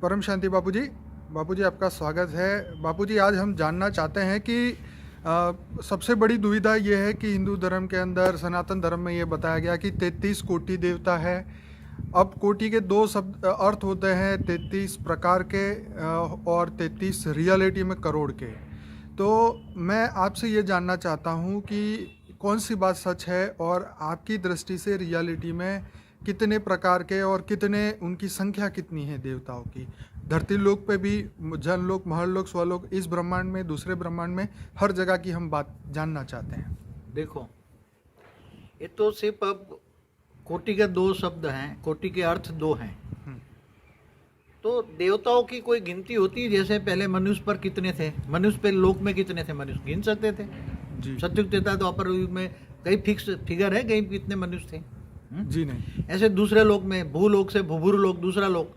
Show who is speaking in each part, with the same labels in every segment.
Speaker 1: परम शांति बापूजी। बापूजी आपका स्वागत है। बापूजी आज हम जानना चाहते हैं कि सबसे बड़ी दुविधा ये है कि हिंदू धर्म के अंदर सनातन धर्म में ये बताया गया कि 33 कोटि देवता है। अब कोटि के दो शब्द अर्थ होते हैं, 33 प्रकार के और 33 रियलिटी में करोड़ के। तो मैं आपसे ये जानना चाहता हूँ कि कौन सी बात सच है और आपकी दृष्टि से रियलिटी में कितने प्रकार के और कितने उनकी संख्या कितनी है देवताओं की। धरती लोक पे भी, जनलोक, महरलोक, स्वलोक, इस ब्रह्मांड में, दूसरे ब्रह्मांड में, हर जगह की हम बात जानना चाहते हैं।
Speaker 2: देखो, ये तो सिर्फ अब कोटि के दो शब्द हैं, कोटि के अर्थ दो हैं। तो देवताओं की कोई गिनती होती है? जैसे पहले मनुष्य पर कितने थे, मनुष्य पे लोक में कितने थे, मनुष्य गिन सकते थे
Speaker 1: जी
Speaker 2: सतयुग त्रेता द्वापर युग में कई फिक्स फिगर है, कहीं कितने मनुष्य थे।
Speaker 1: जी नहीं।
Speaker 2: ऐसे दूसरे लोक में, भूलोक से भूभुर लोक, दूसरा लोक,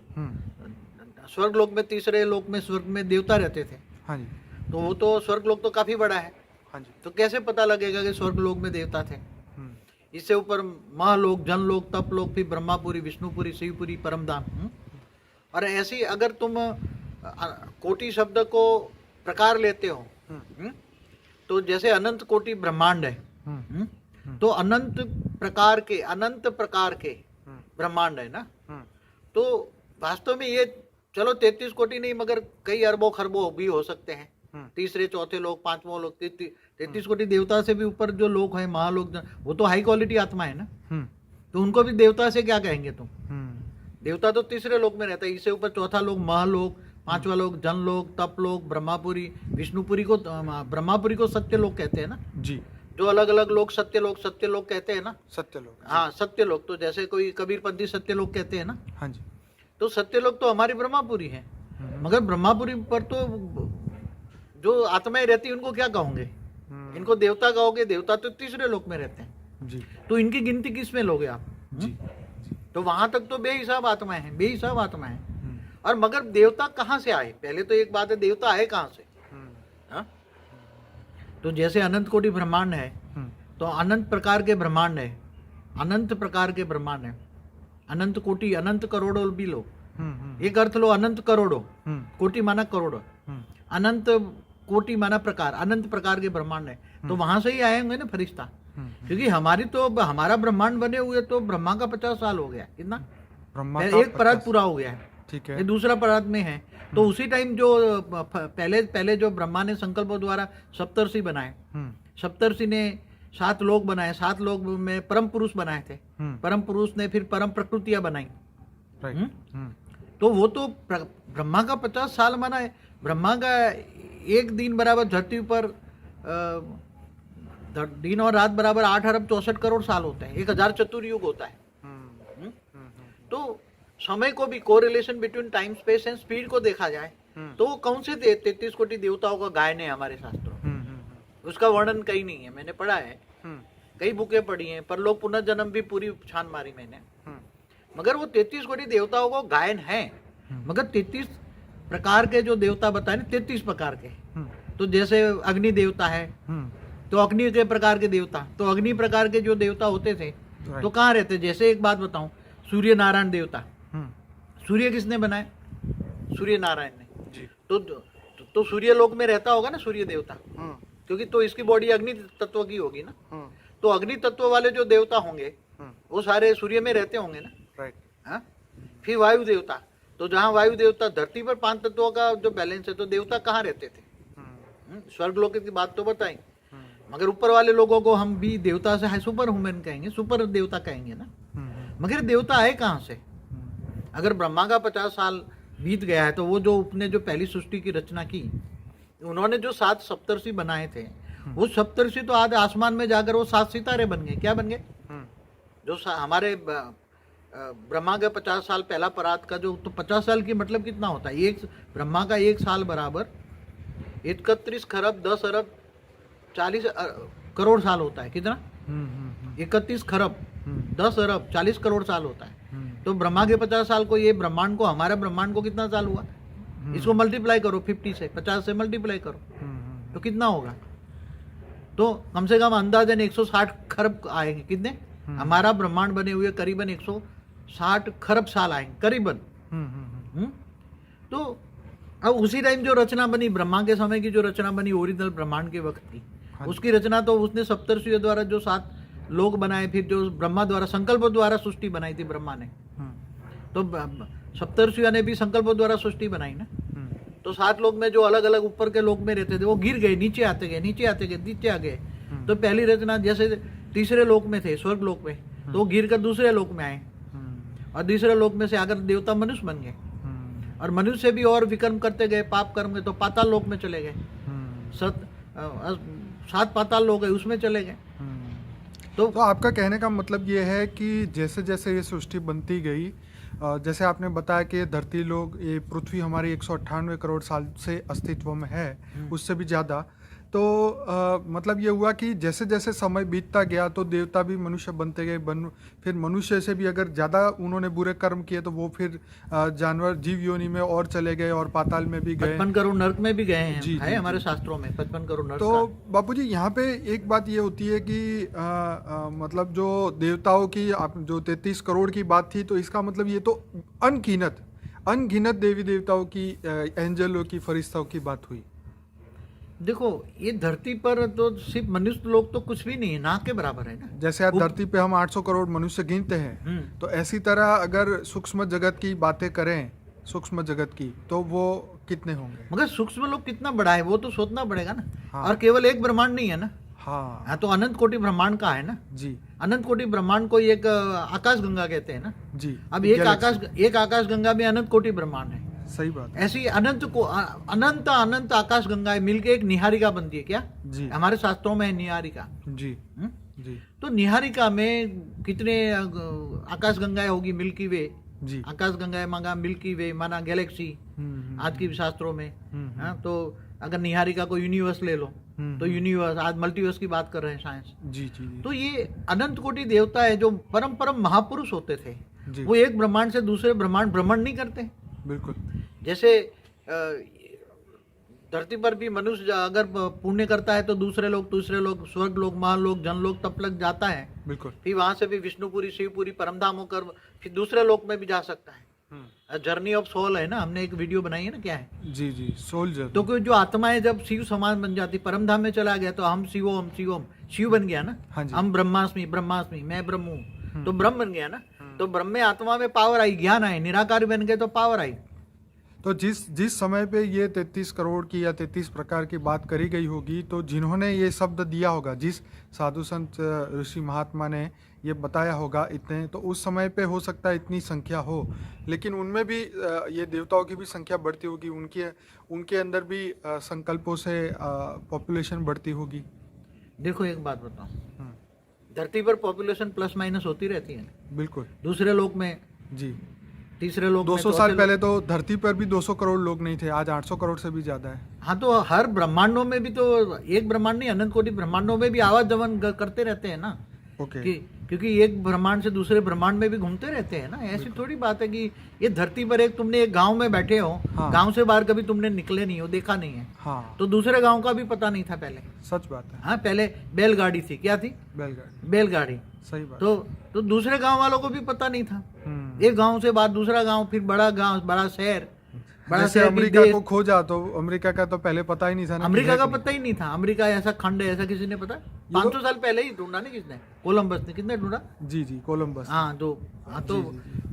Speaker 2: स्वर्ग लोक में, तीसरे लोक में, स्वर्ग में देवता रहते थे।
Speaker 1: हाँ जी।
Speaker 2: तो वो तो स्वर्ग लोक तो काफी बड़ा है।
Speaker 1: हाँ जी।
Speaker 2: तो कैसे पता लगेगा कि स्वर्ग लोक में देवता थे? इससे ऊपर महालोक, जनलोक, तपलोक, फिर ब्रह्मापुरी, विष्णुपुरी, शिवपुरी, परमधाम। और ऐसी अगर तुम कोटि शब्द को प्रकार लेते हो, तो जैसे अनंत कोटि ब्रह्मांड है, तो अनंत प्रकार के ब्रह्मांड है ना। तो वास्तव में ये चलो 33 कोटि नहीं, मगर कई अरबों खरबों भी हो सकते हैं। तीसरे, चौथे लोग, पांचवा लोग, 33 कोटि देवता से भी ऊपर जो लोग हैं, महालोक, वो तो हाई क्वालिटी आत्मा है ना। तो उनको भी देवता से क्या कहेंगे तुम? देवता तो तीसरे लोक में रहता है। इससे ऊपर चौथा लोक महालोक, पांचवा लोक जनलोक, तपलोक, ब्रह्मापुरी, विष्णुपुरी को, ब्रह्मापुरी को सत्य लोक कहते हैं ना
Speaker 1: जी।
Speaker 2: जो अलग अलग लोग सत्य लोक कहते हैं ना।
Speaker 1: सत्य लोक,
Speaker 2: हाँ, सत्य लोक। तो जैसे कोई कबीरपंथी सत्य लोक कहते हैं ना।
Speaker 1: हाँ जी।
Speaker 2: तो सत्य लोक तो हमारी ब्रह्मापुरी है, मगर ब्रह्मापुरी पर तो जो आत्माएं रहती है उनको क्या कहोगे? इनको देवता कहोगे। देवता तो तीसरे लोक में रहते हैं
Speaker 1: जी।
Speaker 2: तो इनकी गिनती किस में लोगे आप?
Speaker 1: जी।
Speaker 2: तो वहां तक तो बेहिसाब आत्माएं हैं, बेहिसाब आत्माएं हैं। और मगर देवता कहाँ से आए? पहले तो एक बात है, देवता आए कहाँ से? हाँ? तो जैसे अनंत कोटि ब्रह्मांड है, तो अनंत प्रकार के ब्रह्मांड है, अनंत प्रकार के ब्रह्मांड है, अनंत कोटि, अनंत करोड़ों भी लो। एक अर्थ लो, अनंत करोड़ों, कोटि माना करोड़ों, अनंत कोटि माना प्रकार, अनंत प्रकार के ब्रह्मांड है। तो वहां से ही आए होंगे ना फरिश्ता। क्योंकि हमारा ब्रह्मांड बने हुए तो ब्रह्मा का 50 साल हो गया। कितना? एक परात पूरा हो गया है,
Speaker 1: ठीक है।
Speaker 2: ये दूसरा परात में है। तो उसी टाइम जो पहले जो ब्रह्मा ने संकल्पों द्वारा सप्तर्षि बनाए, सप्तर्षि ने 7 लोक बनाए, 7 लोक में परम पुरुष बनाए थे। परम पुरुष ने फिर परम प्रकृतियां बनाई। तो वो तो ब्रह्मा का 50 साल माना है। ब्रह्मा का एक दिन बराबर धरती पर दिन और रात बराबर 8 अरब 64 करोड़ साल होते हैं। 1000 चतुर्युग होता है। तो समय को भी, correlation between time, space and speed को देखा जाए तो वो कौन से 33 कोटि देवताओं का गायन है हमारे शास्त्रों? उसका वर्णन कहीं नहीं है। मैंने पढ़ा है, कई बुकें पढ़ी हैं, पर लोग पुनर्जन्म भी पूरी छान मारी मैंने, मगर वो 33 कोटि देवताओं को गायन है। मगर 33 प्रकार के जो देवता बताए ना, 33 प्रकार के। तो जैसे अग्नि देवता है, तो अग्नि के प्रकार के देवता, तो अग्नि प्रकार के जो देवता होते थे तो कहाँ रहते? जैसे एक बात बताऊं, सूर्य नारायण देवता, सूर्य किसने बनाए? सूर्य नारायण ने। तो सूर्य लोक में रहता होगा ना सूर्य देवता, क्योंकि तो इसकी बॉडी अग्नि तत्व की होगी ना। तो अग्नि तत्व वाले जो देवता होंगे वो सारे सूर्य में रहते होंगे ना। हाँ? फिर वायु देवता, तो जहाँ वायु देवता, धरती पर 5 तत्वों का जो बैलेंस है, तो देवता कहाँ रहते थे? स्वर्ग लोक की बात तो बताई, मगर ऊपर वाले लोगों को हम भी देवता से है सुपर ह्यूमन कहेंगे, सुपर देवता कहेंगे ना। मगर देवता आए कहाँ से? अगर ब्रह्मा का 50 साल बीत गया है, तो वो जो अपने जो पहली सृष्टि की रचना की, उन्होंने जो 7 सप्तर्षि बनाए थे, वो सप्तर्षि तो आज आसमान में जाकर वो 7 सितारे बन गए। क्या बन गए? जो हमारे ब्रह्मा का 50 साल पहला परात का जो, तो 50 साल की मतलब कितना होता है? एक ब्रह्मा का एक साल बराबर 31 खरब 10 अरब 40 करोड़ साल होता है। कितना? 31 खरब 10 अरब 40 करोड़ साल होता है। तो ब्रह्मा के 50 साल को, ये ब्रह्मांड को, हमारा ब्रह्मांड को कितना साल हुआ? इसको मल्टीप्लाई करो 50 से, 50 से मल्टीप्लाई करो तो कितना होगा? तो कम से कम अंदाजन 160 खरब आएंगे। कितने? हमारा ब्रह्मांड बने हुए करीबन 160 खरब साल आएंगे करीबन। तो अब उसी टाइम जो रचना बनी, ब्रह्मा के समय की जो रचना बनी ओरिजिनल ब्रह्मांड के वक्त की,
Speaker 1: हाँ।
Speaker 2: उसकी रचना तो उसने सप्तर्षियों द्वारा जो 7 लोक बनाए, फिर जो ब्रह्मा द्वारा संकल्प द्वारा सृष्टि बनाई थी ब्रह्मा ने, तो सप्तर्षियों ने भी संकल्प द्वारा सृष्टि बनाई ना। तो 7 लोक में जो अलग अलग ऊपर के लोक में रहते थे वो गिर गए, नीचे आते गए, नीचे आते गए, नीचे आ गए। तो पहली रचना जैसे तीसरे लोक में थे, स्वर्ग लोक में, तो वो गिर कर दूसरे लोक में आए, और दूसरे लोक में से आकर देवता मनुष्य बन गए, और मनुष्य से भी और विक्रम करते गए, पाप कर्म गए, तो पाताल लोक में चले गए, 7 पाताल लोक है उसमें चले गए।
Speaker 1: तो आपका कहने का मतलब ये है कि जैसे जैसे ये सृष्टि बनती गई, जैसे आपने बताया कि धरती लोग, ये पृथ्वी हमारी 198 करोड़ साल से अस्तित्व में है, उससे भी ज़्यादा, तो मतलब ये हुआ कि जैसे जैसे समय बीतता गया तो देवता भी मनुष्य बनते गए, फिर मनुष्य से भी अगर ज़्यादा उन्होंने बुरे कर्म किए तो वो फिर जानवर जीव योनि में और चले गए और पाताल में भी गए,
Speaker 2: 55 करोड़ नर्क में भी गए हैं,
Speaker 1: जी,
Speaker 2: है
Speaker 1: जी,
Speaker 2: हमारे
Speaker 1: जी।
Speaker 2: शास्त्रों में 55 करोड़ नर्क
Speaker 1: तो
Speaker 2: का।
Speaker 1: बापूजी यहाँ पे एक बात ये होती है कि मतलब जो देवताओं की आप जो 33 करोड़ की बात थी, तो इसका मतलब ये तो अनगिनत देवी देवताओं की, एंजलों की, फरिश्ताओं की बात हुई।
Speaker 2: देखो ये धरती पर तो सिर्फ मनुष्य लोग तो कुछ भी नहीं है, ना के बराबर है ना।
Speaker 1: जैसे आज
Speaker 2: वो-
Speaker 1: धरती पे हम 800 करोड़ मनुष्य गिनते हैं, तो ऐसी तरह अगर सूक्ष्म जगत की बातें करें, सूक्ष्म जगत की, तो वो कितने होंगे?
Speaker 2: मगर सूक्ष्म लोग कितना बड़ा है वो तो सोचना पड़ेगा ना।
Speaker 1: हाँ।
Speaker 2: और केवल एक ब्रह्मांड नहीं है ना,
Speaker 1: हाँ
Speaker 2: हाँ, तो अनंत कोटि ब्रह्मांड का है ना।
Speaker 1: जी
Speaker 2: अनंत कोटि ब्रह्मांड को एक आकाश गंगा कहते हैं ना।
Speaker 1: जी।
Speaker 2: अब
Speaker 1: Galaxy,
Speaker 2: एक आकाश गंगा में अनंत कोटि ब्रह्मांड है।
Speaker 1: सही बात है।
Speaker 2: ऐसी अनंत अनंत आकाश गंगाएं मिलके एक निहारिका बनती है। क्या
Speaker 1: जी
Speaker 2: हमारे शास्त्रों में है निहारिका।
Speaker 1: जी
Speaker 2: हम्म?
Speaker 1: जी
Speaker 2: तो निहारिका में कितने आकाश गंगाएं होगी? मिल्की वे
Speaker 1: जी।
Speaker 2: आकाश गंगाएं मांगा, मिल्की वे माना गैलेक्सी आज की शास्त्रों में। हाँ, तो अगर निहारिका को यूनिवर्स ले लो तो यूनिवर्स, आज मल्टीवर्स की बात कर रहे हैं साइंस।
Speaker 1: जी जी जी
Speaker 2: तो ये अनंत कोटि देवता है जो परम परम महापुरुष होते थे।
Speaker 1: जी।
Speaker 2: वो एक ब्रह्मांड से दूसरे ब्रह्मांड भ्रमण नहीं करते।
Speaker 1: बिल्कुल।
Speaker 2: जैसे धरती पर भी मनुष्य अगर पुण्य करता है तो दूसरे लोग स्वर्ग लोग, महालोक, जनलोक तप लग जाता है।
Speaker 1: बिल्कुल।
Speaker 2: फिर वहां से भी विष्णुपुरी, शिवपुरी, परमधाम होकर फिर दूसरे लोक में भी जा सकता है। जर्नी ऑफ सोल है ना, हमने एक वीडियो बनाई है ना, क्या है।
Speaker 1: जी जी, सोल्जर।
Speaker 2: तो कोई जो आत्माएं जब शिव समान बन जाती, परमधाम में चला गया तो हम शिवोम शिवोम, शिव बन गया ना।
Speaker 1: हाँ जी।
Speaker 2: हम ब्रह्मास्मि ब्रह्मास्मि, मैं ब्रह्म हूँ, तो ब्रह्म बन गया ना। तो ब्रह्म में आत्मा में पावर आई, ज्ञान आई, निराकार बन गए तो पावर आई।
Speaker 1: तो जिस समय पे ये 33 करोड़ की या 33 प्रकार की बात करी गई होगी, तो जिन्होंने ये शब्द दिया होगा, जिस साधु संत ऋषि महात्मा ने ये बताया होगा इतने, तो उस समय पे हो सकता है इतनी संख्या हो, लेकिन उनमें भी ये देवताओं की भी संख्या बढ़ती होगी, उनके अंदर भी संकल्पों से पॉपुलेशन बढ़ती होगी।
Speaker 2: देखो एक बात बताओ, धरती पर पॉपुलेशन प्लस माइनस होती रहती है।
Speaker 1: बिल्कुल।
Speaker 2: दूसरे लोक में,
Speaker 1: जी।
Speaker 2: तीसरे लोक में
Speaker 1: 200
Speaker 2: तो
Speaker 1: साल पहले तो धरती पर भी 200 करोड़ लोग नहीं थे, आज 800 करोड़ से भी ज्यादा है।
Speaker 2: हाँ, तो हर ब्रह्मांडों में भी तो, एक ब्रह्मांड नहीं, अनंत कोटि ब्रह्मांडों में भी आवागमन करते रहते हैं ना।
Speaker 1: ओके।
Speaker 2: क्योंकि एक ब्रह्मांड से दूसरे ब्रह्मांड में भी घूमते रहते हैं ना। ऐसी थोड़ी बात है कि ये धरती पर तुमने एक गांव में बैठे हो,
Speaker 1: हाँ।
Speaker 2: गांव से बाहर कभी तुमने निकले नहीं हो, देखा नहीं है,
Speaker 1: हाँ,
Speaker 2: तो दूसरे गांव का भी पता नहीं था पहले।
Speaker 1: सच बात है।
Speaker 2: हाँ, पहले बैलगाड़ी थी, क्या थी?
Speaker 1: बैलगाड़ी।
Speaker 2: बैलगाड़ी।
Speaker 1: सही बात।
Speaker 2: तो दूसरे गांव वालों को भी पता नहीं था। एक गांव से बाद दूसरा गांव, फिर बड़ा गांव, बड़ा शहर, बड़ा
Speaker 1: जैसे
Speaker 2: शहर
Speaker 1: अमेरिका
Speaker 2: देश।
Speaker 1: को खोजा तो अमेरिका का तो पहले पता ही नहीं था ना,
Speaker 2: अमेरिका
Speaker 1: कि
Speaker 2: का
Speaker 1: है कि
Speaker 2: पता ही नहीं था। अमेरिका ऐसा खंड है, ऐसा किसी ने पता? 500 साल पहले ही ढूंढा ना किसने? कोलंबस ने। किसने ढूंढा?
Speaker 1: नहीं। जी जी, कोलंबस।
Speaker 2: हाँ, तो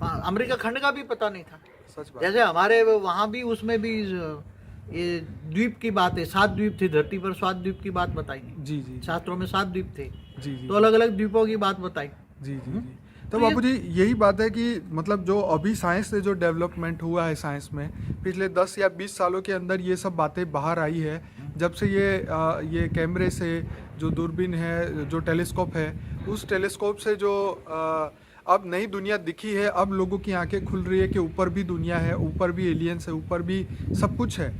Speaker 2: अमेरिका खंड का भी पता नहीं था।
Speaker 1: सच बात।
Speaker 2: जैसे हमारे वहां भी, उसमें भी ये द्वीप की बात है, 7 द्वीप थे धरती पर, 7 द्वीप की बात बताई।
Speaker 1: जी जी
Speaker 2: शास्त्रों में 7 द्वीप थे,
Speaker 1: जी जी
Speaker 2: तो अलग अलग द्वीपों की बात बताई।
Speaker 1: जी जी जी।
Speaker 2: तो
Speaker 1: तो बापूजी यही बात है कि मतलब जो अभी साइंस से जो डेवलपमेंट हुआ है साइंस में, पिछले 10 या 20 सालों के अंदर ये सब बातें बाहर आई है, जब से ये कैमरे से, जो दूरबीन है, जो टेलीस्कोप है, उस टेलीस्कोप से जो अब नई दुनिया दिखी है, अब लोगों की आंखें खुल रही है कि ऊपर भी दुनिया है, ऊपर भी एलियंस है, ऊपर भी सब कुछ है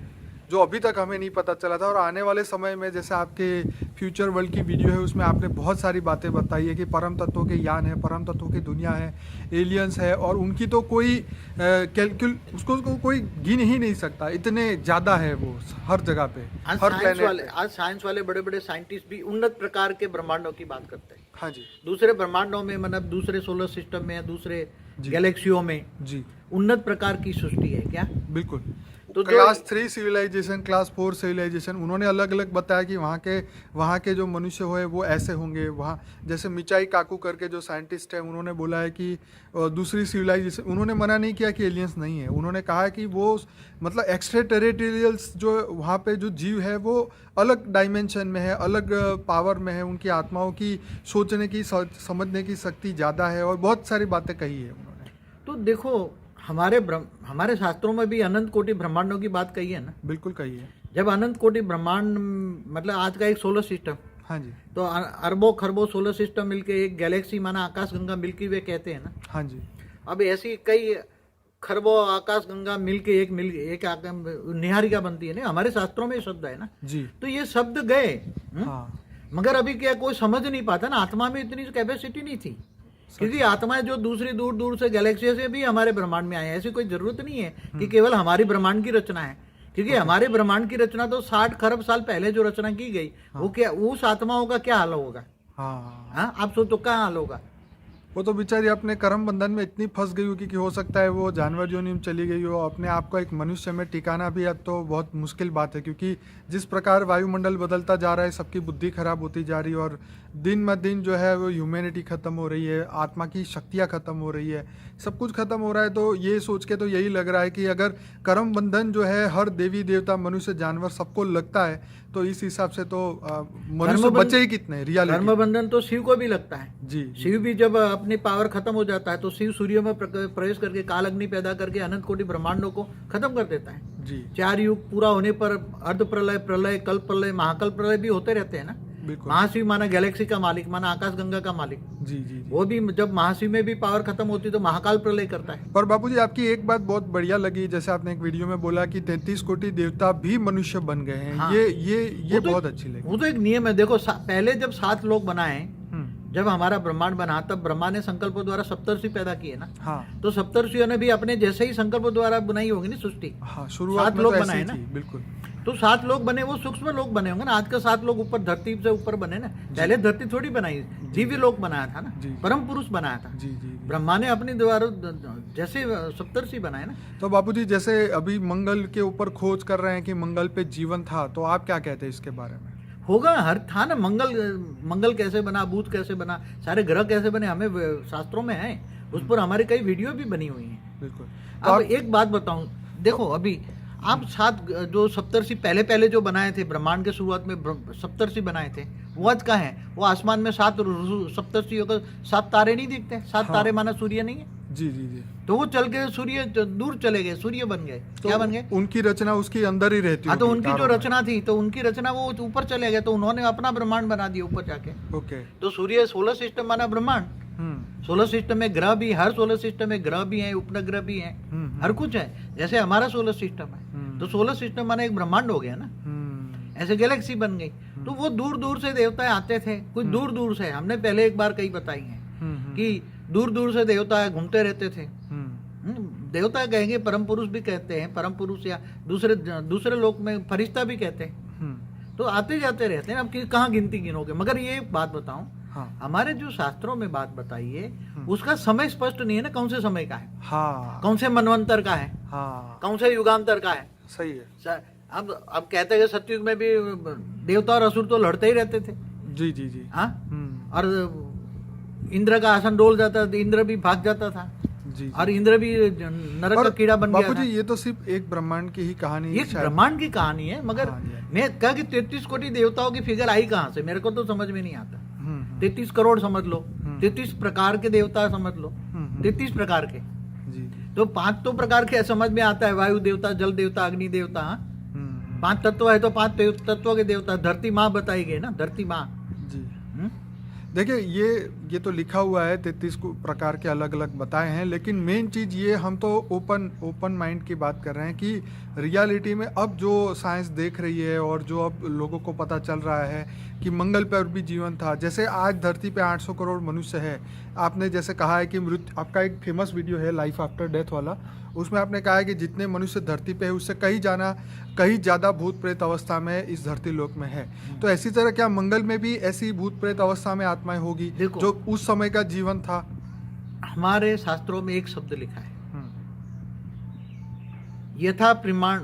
Speaker 1: जो अभी तक हमें नहीं पता चला था। और आने वाले समय में, जैसे आपके फ्यूचर वर्ल्ड की वीडियो है, उसमें आपने बहुत सारी बातें बताई है कि परम तत्वों के यान है, परम तत्वों की दुनिया है, एलियंस है, और उनकी तो कोई उसको कोई गिन ही नहीं सकता, इतने ज़्यादा है वो हर जगह पे, हर प्लेनेट।
Speaker 2: आज साइंस वाले बड़े बड़े साइंटिस्ट भी उन्नत प्रकार के ब्रह्मांडों की बात करते हैं।
Speaker 1: हाँ जी।
Speaker 2: दूसरे ब्रह्मांडों में, मतलब दूसरे सोलर सिस्टम में, दूसरे
Speaker 1: जी।
Speaker 2: गैलेक्सियों में
Speaker 1: जी
Speaker 2: उन्नत प्रकार की सृष्टि है क्या?
Speaker 1: बिल्कुल।
Speaker 2: तो
Speaker 1: क्लास 3 सिविलाइजेशन, क्लास 4 सिविलाइजेशन, उन्होंने अलग अलग बताया कि वहाँ के जो मनुष्य हुए वो ऐसे होंगे। वहाँ जैसे मिचाई काकू करके जो साइंटिस्ट है, उन्होंने बोला है कि दूसरी सिविलाइजेशन, उन्होंने मना नहीं किया कि एलियंस नहीं है, उन्होंने कहा है कि वो मतलब एक्स्ट्रा टेरिटोरियल्स जो वहाँ पे जो जीव है वो अलग डायमेंशन में है, अलग पावर में है, उनकी आत्माओं की सोचने की समझने की शक्ति ज़्यादा है, और बहुत सारी बातें कही है उन्होंने।
Speaker 2: तो देखो, हमारे शास्त्रों में भी अनंत कोटि ब्रह्मांडों की बात कही है ना।
Speaker 1: बिल्कुल कही है।
Speaker 2: जब अनंत कोटि ब्रह्मांड मतलब आज का एक सोलर सिस्टम,
Speaker 1: हाँ जी।
Speaker 2: तो अरबों खरबों सोलर सिस्टम मिलके एक गैलेक्सी माना आकाश गंगा मिल्की वे कहते हैं ना।
Speaker 1: हाँ जी।
Speaker 2: अब ऐसी कई खरबों आकाश गंगा मिलके एक निहारिका बनती है ना, हमारे शास्त्रों में ये शब्द है ना
Speaker 1: जी।
Speaker 2: तो ये शब्द गए।
Speaker 1: हाँ
Speaker 2: मगर अभी क्या कोई समझ नहीं पाता ना, आत्मा में इतनी कैपेसिटी नहीं थी, क्योंकि आत्माएं जो दूसरी दूर दूर से गैलेक्सी से भी हमारे ब्रह्मांड में आए हैं। ऐसी कोई जरूरत नहीं है कि केवल हमारी ब्रह्मांड की रचना है, क्योंकि हमारे ब्रह्मांड की रचना तो 60 खरब साल पहले जो रचना की गई, वो क्या उस आत्माओं का क्या हाल होगा? हाँ, आप सोचो क्या हाल होगा?
Speaker 1: वो तो बेचारी अपने कर्म बंधन में इतनी फंस गई होगी कि हो सकता है वो जानवर योनि में चली गई हो। अपने आप को एक मनुष्य में टिकाना भी अब तो बहुत मुश्किल बात है, क्योंकि जिस प्रकार वायुमंडल बदलता जा रहा है, सबकी बुद्धि खराब होती जा रही है, और दिन ब दिन जो है वो ह्यूमैनिटी ख़त्म हो रही है, आत्मा की शक्तियाँ ख़त्म हो रही है, सब कुछ ख़त्म हो रहा है। तो ये सोच के तो यही लग रहा है कि अगर कर्म बंधन जो है हर देवी देवता मनुष्य जानवर सबको लगता है, तो इस हिसाब से तो मनुष्य बचे ही कितने रियलिटी।
Speaker 2: धर्म बंधन तो शिव को भी लगता है।
Speaker 1: जी।
Speaker 2: शिव भी जब अपनी पावर खत्म हो जाता है तो शिव सूर्य में प्रवेश करके काल अग्नि पैदा करके अनंत कोटि ब्रह्मांडों को खत्म कर देता है।
Speaker 1: जी।
Speaker 2: 4 युग पूरा होने पर अर्ध प्रलय, प्रलय, कल्प प्रलय, महाकल्प प्रलय भी होते रहते हैं ना।
Speaker 1: बिल्कुल।
Speaker 2: महाशिव माना गैलेक्सी का मालिक, माना आकाश गंगा का मालिक।
Speaker 1: जी जी जी।
Speaker 2: वो भी जब महाशिव में भी पावर खत्म होती तो महाकाल प्रलय करता है।
Speaker 1: पर बापूजी आपकी एक बात बहुत बढ़िया लगी, जैसे आपने एक वीडियो में बोला कि 33 कोटि देवता भी मनुष्य बन गए हैं।
Speaker 2: हाँ।
Speaker 1: ये बहुत अच्छी लगी।
Speaker 2: वो तो एक नियम है। देखो पहले जब 7 लोग बनाए, जब हमारा ब्रह्मांड बना, तब ब्रह्मा ने संकल्प द्वारा सप्तर्षि पैदा किए ना।
Speaker 1: हाँ।
Speaker 2: तो सप्तर्षियों ने भी अपने जैसे ही संकल्प द्वारा बनाई होगी ना सृष्टि।
Speaker 1: हाँ, शुरुआत
Speaker 2: 7
Speaker 1: में
Speaker 2: लोग
Speaker 1: तो
Speaker 2: बनाए
Speaker 1: ऐसी
Speaker 2: ना।
Speaker 1: थी, बिल्कुल।
Speaker 2: तो 7 लोग बने, वो सूक्ष्म लोग बने होंगे ना। आज का 7 लोग ऊपर धरती से ऊपर बने ना, पहले धरती थोड़ी बनाई, दिव्य लोक बनाया था ना, परम पुरुष बनाया था।
Speaker 1: जी जी।
Speaker 2: ब्रह्मा ने अपने द्वारा जैसे सप्तर्षि बनाए ना।
Speaker 1: तो बापूजी जैसे अभी मंगल के ऊपर खोज कर रहे हैं कि मंगल पे जीवन था, तो आप क्या कहते हैं इसके बारे में?
Speaker 2: होगा, हर था ना। मंगल कैसे बना, बुध कैसे बना, सारे ग्रह कैसे बने, हमें शास्त्रों में है। उस पर हमारी कई वीडियो भी बनी हुई हैं।
Speaker 1: बिल्कुल।
Speaker 2: अब एक बात बताऊं, देखो अभी आप 7 जो सप्तर्षि पहले जो बनाए थे ब्रह्मांड के शुरुआत में, सप्तर्षि बनाए थे, वो आज कहाँ है? वो आसमान में 7 सप्तर्षियों का 7 तारे नहीं दिखते? 7 तारे माना सूर्य नहीं है?
Speaker 1: जी जी जी।
Speaker 2: तो वो चल के सूर्य दूर चले गए, सूर्य बन गए।
Speaker 1: तो
Speaker 2: क्या बन गए?
Speaker 1: उनकी रचना उसके अंदर ही रहती है।
Speaker 2: हाँ, तो उनकी जो रचना थी, तो उनकी रचना वो ऊपर चले गए, तो उन्होंने अपना ब्रह्मांड बना दिया ऊपर जाके।
Speaker 1: ओके।
Speaker 2: तो सूर्य सोलर सिस्टम माना ब्रह्मांड। सोलर सिस्टम में ग्रह भी, हर सोलर सिस्टम में ग्रह भी हैं, उपग्रह भी हैं, हर कुछ है। जैसे हमारा सोलर सिस्टम है, तो सोलर सिस्टम माना एक ब्रह्मांड हो गया ना। ऐसे गैलेक्सी बन गई। तो वो दूर दूर से देवता आते थे, कुछ दूर दूर से। हमने पहले एक बार कई बताई है कि दूर दूर से देवता घूमते रहते थे। देवता कहेंगे, परम पुरुष भी कहते हैं, परम पुरुष, या दूसरे लोक में फरिश्ता भी कहते हैं। तो आते जाते रहते हैं। अब कहाँ गिनती गिनोगे? मगर ये बात बताऊं, हाँ। हमारे जो शास्त्रों में बात बताई है, उसका समय स्पष्ट नहीं है ना, कौन से समय का है। हाँ। कौन से मनवंतर का है। हाँ। कौन से युगांतर का है।
Speaker 1: सही है।
Speaker 2: अब कहते हैं सतयुग में भी देवता और असुर तो लड़ते ही रहते थे।
Speaker 1: जी जी जी।
Speaker 2: हाँ। और इंद्र का आसन डोल जाता था, इंद्र भी भाग जाता था। जी। और इंद्र भी नरक का कीड़ा बन गया था।
Speaker 1: बापूजी ये तो सिर्फ एक ब्रह्मांड की ही कहानी है,
Speaker 2: एक ब्रह्मांड की कहानी है। मगर मैं कहा कि 33 कोटि देवताओं की फिगर आई कहाँ से, मेरे को तो समझ में नहीं आता। 33 करोड़ समझ लो, 33 प्रकार के देवता समझ लो, 33 प्रकार के। तो 5 तो प्रकार के समझ में आता है, वायु देवता, जल देवता, अग्नि देवता। 5 तत्व है तो 5 तत्वों के देवता। धरती माँ बताई गई ना, धरती माँ।
Speaker 1: देखिए ये तो लिखा हुआ है, 33 प्रकार के अलग अलग बताए हैं, लेकिन मेन चीज़ ये, हम तो ओपन माइंड की बात कर रहे हैं कि रियलिटी में अब जो साइंस देख रही है और जो अब लोगों को पता चल रहा है कि मंगल पर भी जीवन था। जैसे आज धरती पे 800 करोड़ मनुष्य है। आपने जैसे कहा है कि आपका एक फेमस वीडियो है लाइफ आफ्टर डेथ वाला, उसमें आपने कहा है कि जितने मनुष्य धरती पे है उससे कहीं ज़्यादा भूत प्रेत अवस्था में इस धरती लोक में है। तो ऐसी तरह क्या मंगल में भी ऐसी भूत प्रेत अवस्था में आत्माएं होगी जो उस समय का जीवन था?
Speaker 2: हमारे शास्त्रों में एक शब्द लिखा है,
Speaker 1: हम्म,
Speaker 2: यथा प्रमाण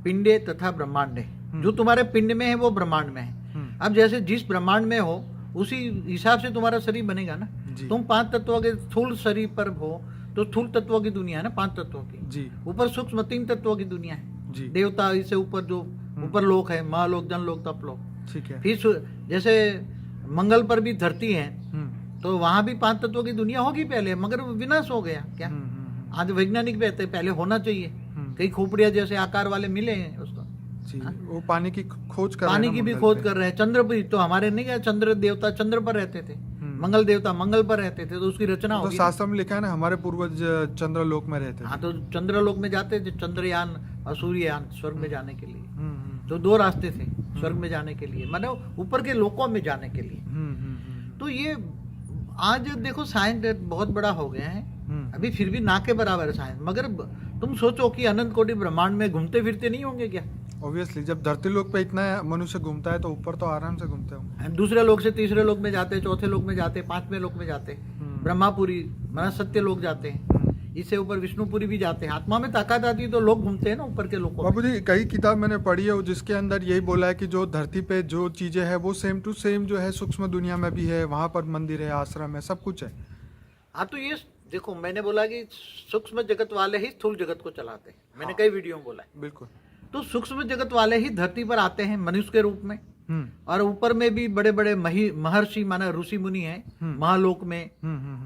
Speaker 2: पिंडे तथा ब्रह्मांडे। जो तुम्हारे पिंड में है वो ब्रह्मांड में है। अब जैसे जिस ब्रह्मांड में हो उसी हिसाब से तुम्हारा शरीर बनेगा ना।
Speaker 1: जी।
Speaker 2: तुम 5 तत्वों के स्थूल शरीर पर हो तो स्थूल तत्वों की दुनिया है ना, 5 तत्वों की।
Speaker 1: जी
Speaker 2: ऊपर सूक्ष्म 3 तत्वों की दुनिया है।
Speaker 1: जी
Speaker 2: देवता, इससे ऊपर जो ऊपर लोक है, महालोक, जनलोक, तपलोक।
Speaker 1: ठीक है।
Speaker 2: फिर जैसे मंगल पर भी धरती है
Speaker 1: हम्म,
Speaker 2: तो वहां भी 5 तत्वों की दुनिया होगी पहले, मगर विनाश हो गया क्या। आज वैज्ञानिक भी कहते हैं पहले होना चाहिए। कई खोपड़िया जैसे आकार वाले मिले हैं उसको।
Speaker 1: जी। वो पानी की खोज कर रहे
Speaker 2: पानी
Speaker 1: हैं ना
Speaker 2: की भी
Speaker 1: मंगल
Speaker 2: खोज
Speaker 1: पे।
Speaker 2: कर रहे हैं। चंद्र भी तो हमारे नहीं गए, चंद्र देवता चंद्र पर रहते थे, मंगल देवता मंगल पर रहते थे, तो उसकी रचना
Speaker 1: तो
Speaker 2: होगी।
Speaker 1: शास्त्र में लिखा है ना, हमारे पूर्वज चंद्रलोक में रहते थे।
Speaker 2: हाँ, तो चंद्रलोक में जाते थे, चंद्रयान और सूर्ययान, स्वर्ग में जाने के लिए।
Speaker 1: हम्म,
Speaker 2: तो 2 रास्ते थे स्वर्ग में जाने के लिए, मतलब ऊपर के लोकों में जाने के लिए। तो ये आज देखो साइंस बहुत बड़ा हो गया है, अभी फिर भी ना के बराबर है साइंस। मगर तुम सोचो कि अनंत कोटि ब्रह्मांड में घूमते फिरते नहीं होंगे क्या।
Speaker 1: ऑब्वियसली जब धरती लोक पे इतना मनुष्य घूमता है तो ऊपर तो आराम से घूमते होंगे।
Speaker 2: दूसरे लोक से तीसरे लोक में जाते, चौथे लोक में जाते, 5वें लोक में जाते, ब्रह्मापुरी मतलब सत्य लोक जाते हैं, इससे ऊपर विष्णुपुरी भी जाते हैं। आत्मा में ताकत आती है तो लोग घूमते हैं ना ऊपर के लोगों।
Speaker 1: बाबूजी कई किताब मैंने पढ़ी है जिसके अंदर यही बोला है कि जो धरती पे जो चीजें हैं वो सेम टू सेम जो है सूक्ष्म दुनिया में भी है, वहां पर मंदिर है, आश्रम है, सब कुछ है।
Speaker 2: हाँ, तो ये देखो मैंने बोला कि सूक्ष्म जगत वाले ही स्थूल जगत को चलाते हैं। मैंने कई वीडियो में बोला है।
Speaker 1: बिल्कुल।
Speaker 2: तो सूक्ष्म जगत वाले ही धरती पर आते हैं मनुष्य के रूप में, और ऊपर में भी बड़े बड़े महर्षि माना ऋषि मुनि हैं महालोक में,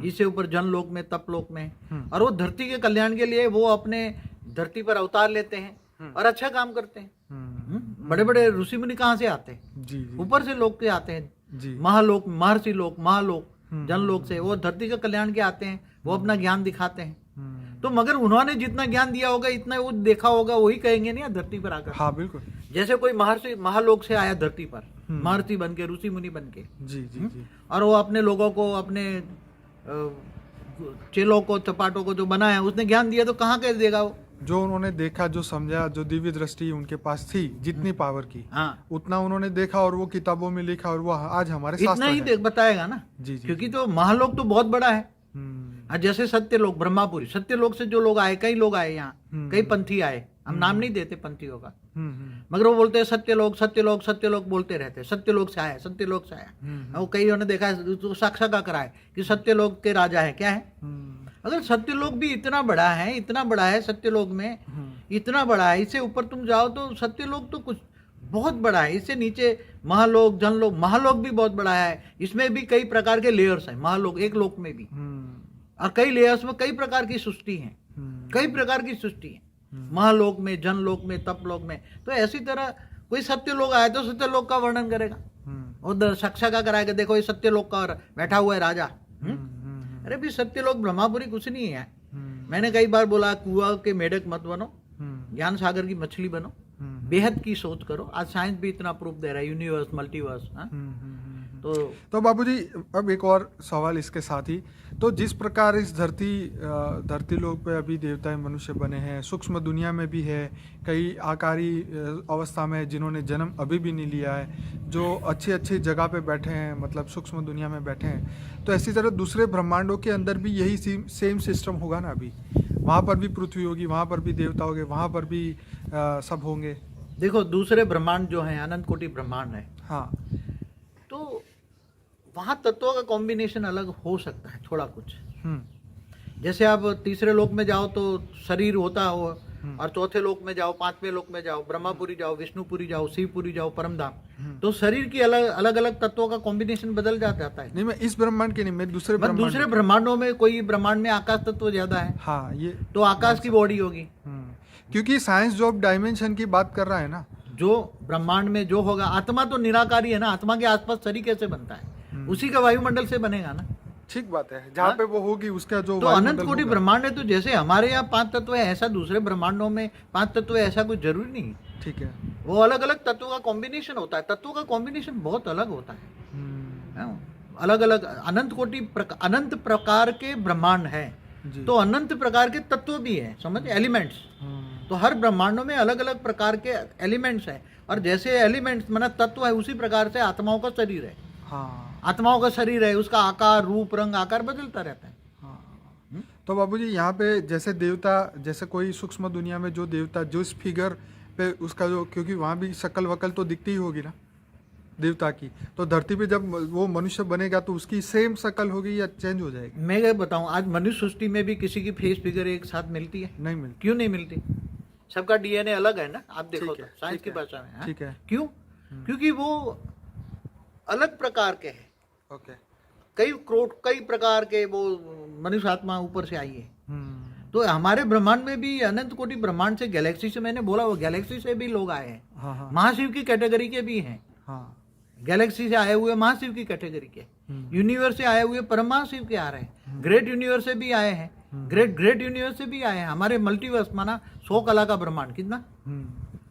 Speaker 2: इससे ऊपर जनलोक में, तपलोक में। और वो धरती के कल्याण के लिए वो अपने धरती पर अवतार लेते हैं और अच्छा काम करते हैं। बड़े बड़े ऋषि मुनि कहाँ से आते हैं?
Speaker 1: जी जी
Speaker 2: ऊपर से लोक के आते हैं,
Speaker 1: जी।
Speaker 2: महालोक, महर्षि लोक, महालोक, जनलोक से वो धरती के कल्याण के आते हैं, वो अपना ज्ञान दिखाते हैं। तो मगर उन्होंने जितना ज्ञान दिया होगा, इतना वो देखा होगा, वही कहेंगे नहीं धरती पर आकर।
Speaker 1: हाँ बिल्कुल।
Speaker 2: जैसे कोई महर्षि महालोक से आया धरती पर, महर्षि बन के, ऋषि मुनि बन के,
Speaker 1: जी जी जी।
Speaker 2: और वो अपने लोगों को, अपने चेलों को, चपाटों को जो बनाया, उसने ज्ञान दिया, तो कहाँ कह देगा वो।
Speaker 1: जो उन्होंने देखा, जो समझा, जो दिव्य दृष्टि उनके पास थी, जितनी पावर की,
Speaker 2: हाँ,
Speaker 1: उतना उन्होंने देखा और वो किताबों में लिखा और वो आज हमारे
Speaker 2: इतना
Speaker 1: शास्त्र
Speaker 2: ही
Speaker 1: है।
Speaker 2: बताएगा ना।
Speaker 1: जी जी।
Speaker 2: क्योंकि तो महालोक तो बहुत बड़ा है।
Speaker 1: हम्म,
Speaker 2: और जैसे सत्यलोक, ब्रह्मापुरी, सत्यलोक से जो लोग आए, कई लोग आए यहाँ, कई पंथी आए, हम नाम नहीं देते पंथियों का, मगर वो बोलते हैं सत्यलोक, सत्यलोक, सत्यलोक बोलते रहते हैं, सत्यलोक से आया, सत्यलोक से आया। वो कई ने देखा है, तो साक्षात्कार कराए कि सत्यलोक के राजा है, क्या है। अगर सत्यलोक भी इतना बड़ा है, इतना बड़ा है सत्यलोक में, इतना बड़ा है, इससे ऊपर तुम जाओ तो सत्यलोक तो कुछ बहुत बड़ा है। इससे नीचे महालोक, जनलोक, महालोक भी बहुत बड़ा है। इसमें भी कई प्रकार के लेयर्स हैं, महालोक एक लोक में भी, और कई लेयर्स में कई प्रकार की सृष्टि है, कई प्रकार की सृष्टि है महालोक में, जनलोक में, तपलोक में। तो ऐसी तरह कोई सत्यलोक आए तो सत्यलोक का वर्णन करेगा, उधर साक्षात्कार कराएगा, देखो ये सत्यलोक का बैठा हुआ है राजा। अरे भी सत्यलोक ब्रह्मापुरी कुछ नहीं है। मैंने कई बार बोला, कुआ के मेढक मत बनो, ज्ञान सागर की मछली बनो, बेहद की सोच करो। आज साइंस भी इतना प्रूफ दे रहा है, यूनिवर्स, मल्टीवर्स।
Speaker 1: तो बाबूजी अब एक और सवाल इसके साथ ही, तो जिस प्रकार इस धरती लोक पे अभी देवताएं मनुष्य बने हैं, सूक्ष्म दुनिया में भी है, कई आकारी अवस्था में जिन्होंने जन्म अभी भी नहीं लिया है, जो अच्छी अच्छी जगह पे बैठे हैं, मतलब सूक्ष्म दुनिया में बैठे हैं, तो ऐसी तरह दूसरे ब्रह्मांडों के अंदर भी यही सेम सिस्टम होगा ना। अभी वहाँ पर भी पृथ्वी होगी, वहाँ पर भी देवता होंगे, वहाँ पर भी सब होंगे।
Speaker 2: देखो दूसरे ब्रह्मांड जो है अनंत कोटि ब्रह्मांड है,
Speaker 1: हाँ,
Speaker 2: तो वहां तत्वों का कॉम्बिनेशन अलग हो सकता है थोड़ा कुछ। जैसे आप तीसरे लोक में जाओ तो शरीर होता हो, और चौथे लोक में जाओ, 5वें लोक में जाओ, ब्रह्मापुरी जाओ, विष्णुपुरी जाओ, शिवपुरी जाओ, परमधाम, तो शरीर की अलग अलग तत्वों का कॉम्बिनेशन बदल जाता है।
Speaker 1: नहीं, मैं इस ब्रह्मांड के नहीं, मैं दूसरे
Speaker 2: ब्रह्मांडों में कोई ब्रह्मांड में आकाश तत्व ज्यादा है,
Speaker 1: हाँ, ये
Speaker 2: तो आकाश की बॉडी होगी।
Speaker 1: क्योंकि साइंस जो अब डायमेंशन की बात कर रहा है ना,
Speaker 2: जो ब्रह्मांड में जो होगा, आत्मा तो निराकारी है ना, आत्मा के आसपास शरीर कैसे बनता है, उसी का वायुमंडल से बनेगा ना।
Speaker 1: ठीक बात है, जहाँ पे वो होगी उसका जो
Speaker 2: तो अनंत कोटि ब्रह्मांड है, तो जैसे हमारे यहाँ 5 तत्व है, ऐसा दूसरे ब्रह्मांडों में 5 तत्व है, ऐसा कुछ जरूरी नहीं।
Speaker 1: ठीक है,
Speaker 2: वो अलग अलग तत्वों का कॉम्बिनेशन होता है, तत्वों का कॉम्बिनेशन बहुत अलग होता है, अलग अलग अनंत प्रकार के ब्रह्मांड है, तो अनंत प्रकार के तत्व भी है, समझ, एलिमेंट्स। तो हर ब्रह्मांडों में अलग अलग प्रकार के एलिमेंट्स है, और जैसे एलिमेंट्स माना तत्व है, उसी प्रकार से आत्माओं का शरीर है।
Speaker 1: हाँ,
Speaker 2: आत्माओं का शरीर है, उसका आकार, रूप, रंग, आकार बदलता रहता है।
Speaker 1: तो बाबूजी यहाँ पे जैसे देवता, जैसे कोई सूक्ष्म दुनिया में जो देवता जिस फिगर पे उसका जो, क्योंकि वहाँ भी शक्ल वकल तो दिखती ही होगी ना देवता की, तो धरती पे जब वो मनुष्य बनेगा तो उसकी सेम शक्ल होगी या चेंज हो जाएगी?
Speaker 2: मैं क्या बताऊं, आज मनुष्य सृष्टि में भी किसी की फेस फिगर एक साथ मिलती है?
Speaker 1: नहीं मिलती।
Speaker 2: क्यों नहीं मिलती? सबका डीएनए अलग है ना, आप देखो
Speaker 1: ठीक
Speaker 2: तो
Speaker 1: है,
Speaker 2: साइंस
Speaker 1: ठीक
Speaker 2: की
Speaker 1: है,
Speaker 2: भाषा में। हाँ?
Speaker 1: ठीक है।
Speaker 2: क्यों? क्योंकि वो अलग प्रकार के हैं।
Speaker 1: ओके।
Speaker 2: कई प्रकार के वो मनुष्य आत्मा ऊपर से आई है।
Speaker 1: हम्म।
Speaker 2: तो हमारे ब्रह्मांड में भी अनंत कोटि ब्रह्मांड से, गैलेक्सी से, मैंने बोला वो गैलेक्सी से भी लोग आए हैं।
Speaker 1: हाँ हाँ
Speaker 2: महाशिव की कैटेगरी के भी हैं।
Speaker 1: हाँ।
Speaker 2: गैलेक्सी से आए हुए महाशिव की कैटेगरी के, यूनिवर्स से आए हुए परम महाशिव के आ रहे हैं, ग्रेट यूनिवर्स से भी आए हैं, ग्रेट यूनिवर्स से भी आए हैं। हमारे मल्टीवर्स माना 100 कला का ब्रह्मांड, कितना?